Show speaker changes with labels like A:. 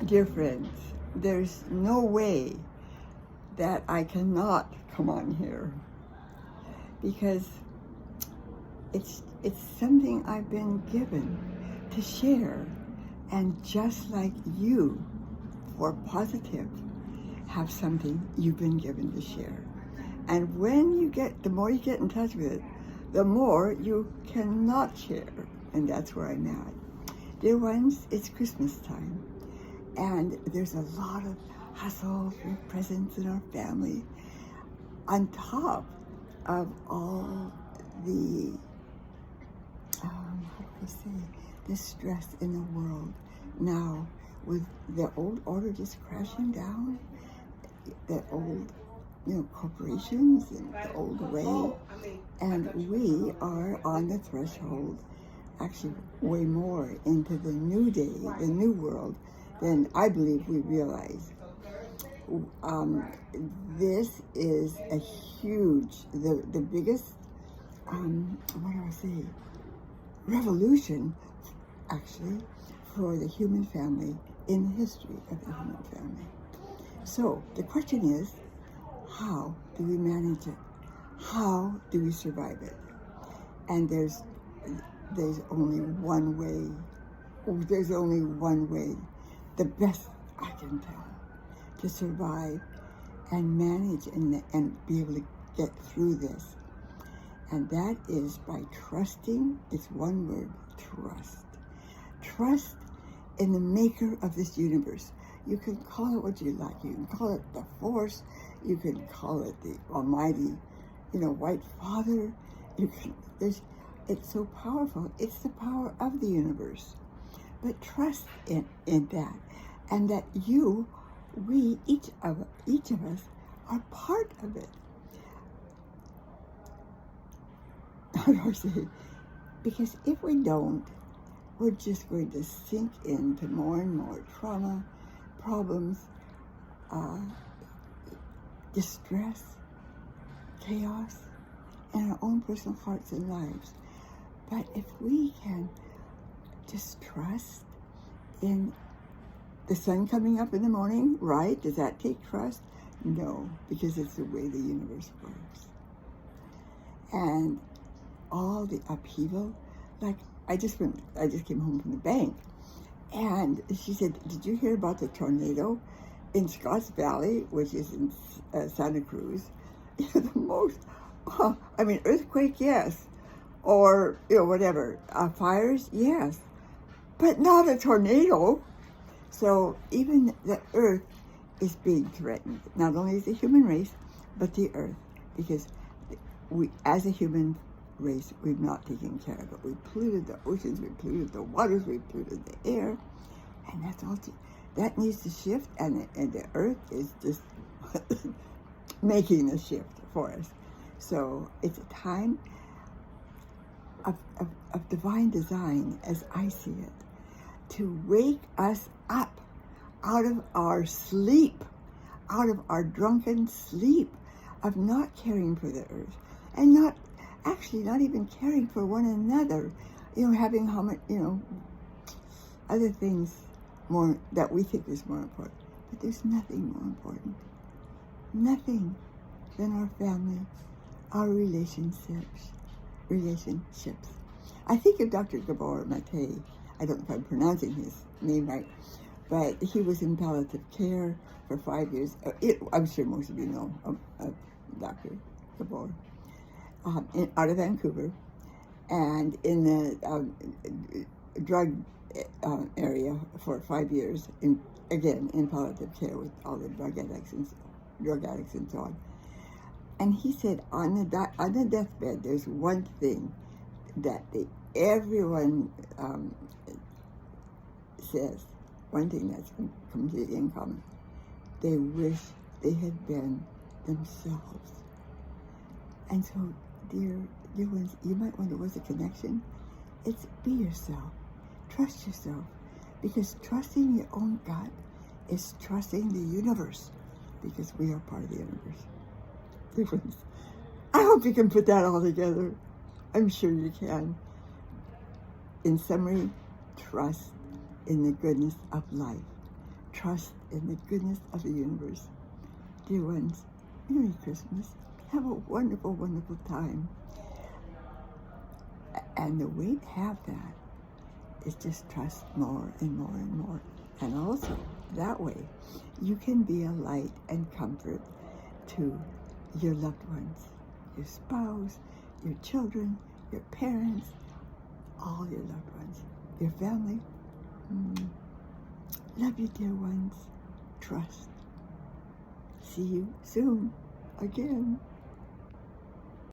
A: Dear friends, there's no way that I cannot come on here because it's something I've been given to share, and just like you, for positive, have something you've been given to share. And the more you get in touch with it, the more you cannot share. And that's where I'm at. Dear ones, it's Christmas time. And there's a lot of hustle for presents in our family, on top of all the, how do I say, the stress in the world now, with the old order just crashing down, the old, corporations and the old way. And we are on the threshold, actually way more into the new day, the new world, than I believe we realize. This is a huge, the biggest, revolution, actually, for the human family in the history of the human family. So the question is, how do we manage it? How do we survive it? And there's only one way. There's only one way, the best I can tell, to survive and manage and be able to get through this. And that is by trusting. It's one word: trust. Trust in the maker of this universe. You can call it what you like. You can call it the force. You can call it the almighty, white father. It's so powerful. It's the power of the universe. But trust in that, and that each of us are part of it. How do I say? Because if we don't, we're just going to sink into more and more trauma, problems, distress, chaos, in our own personal hearts and lives. But if we can just trust in the sun coming up in the morning, right? Does that take trust? No, because it's the way the universe works. And all the upheaval, like I just came home from the bank, and she said, "Did you hear about the tornado in Scotts Valley, which is in Santa Cruz?" The most, earthquake, yes, or whatever, fires, yes, but not a tornado. So even the earth is being threatened. Not only is the human race, but the earth, because we, as a human race, we've not taken care of it. We polluted the oceans, we polluted the waters, we polluted the air, and that's all. That needs to shift, and the earth is just making the shift for us. So it's a time of divine design, as I see it, to wake us up out of our sleep, out of our drunken sleep of not caring for the earth, and not even caring for one another, having how much, other things more that we think is more important. But there's nothing more important, nothing, than our family, our relationships. I think of Dr. Gabor Mate. I don't know if I'm pronouncing his name right, but he was in palliative care for 5 years. I'm sure most of you know Dr. Gabor, out of Vancouver, and in the drug area for 5 years, in palliative care with all the drug addicts and so on. And he said, on the deathbed, there's one thing that everyone says, one thing that's completely in common. They wish they had been themselves. And so, dear ones, you might wonder, what's the connection? It's be yourself. Trust yourself. Because trusting your own gut is trusting the universe. Because we are part of the universe. Dear friends, I hope you can put that all together. I'm sure you can. In summary, trust in the goodness of life. trust in the goodness of the universe. Dear ones, Merry Christmas. Have a wonderful, wonderful time. And the way to have that is just trust more and more and more. And also, that way, you can be a light and comfort to your loved ones, your spouse, your children, your parents, all your loved ones, your family. Love you, dear ones. Trust. See you soon again.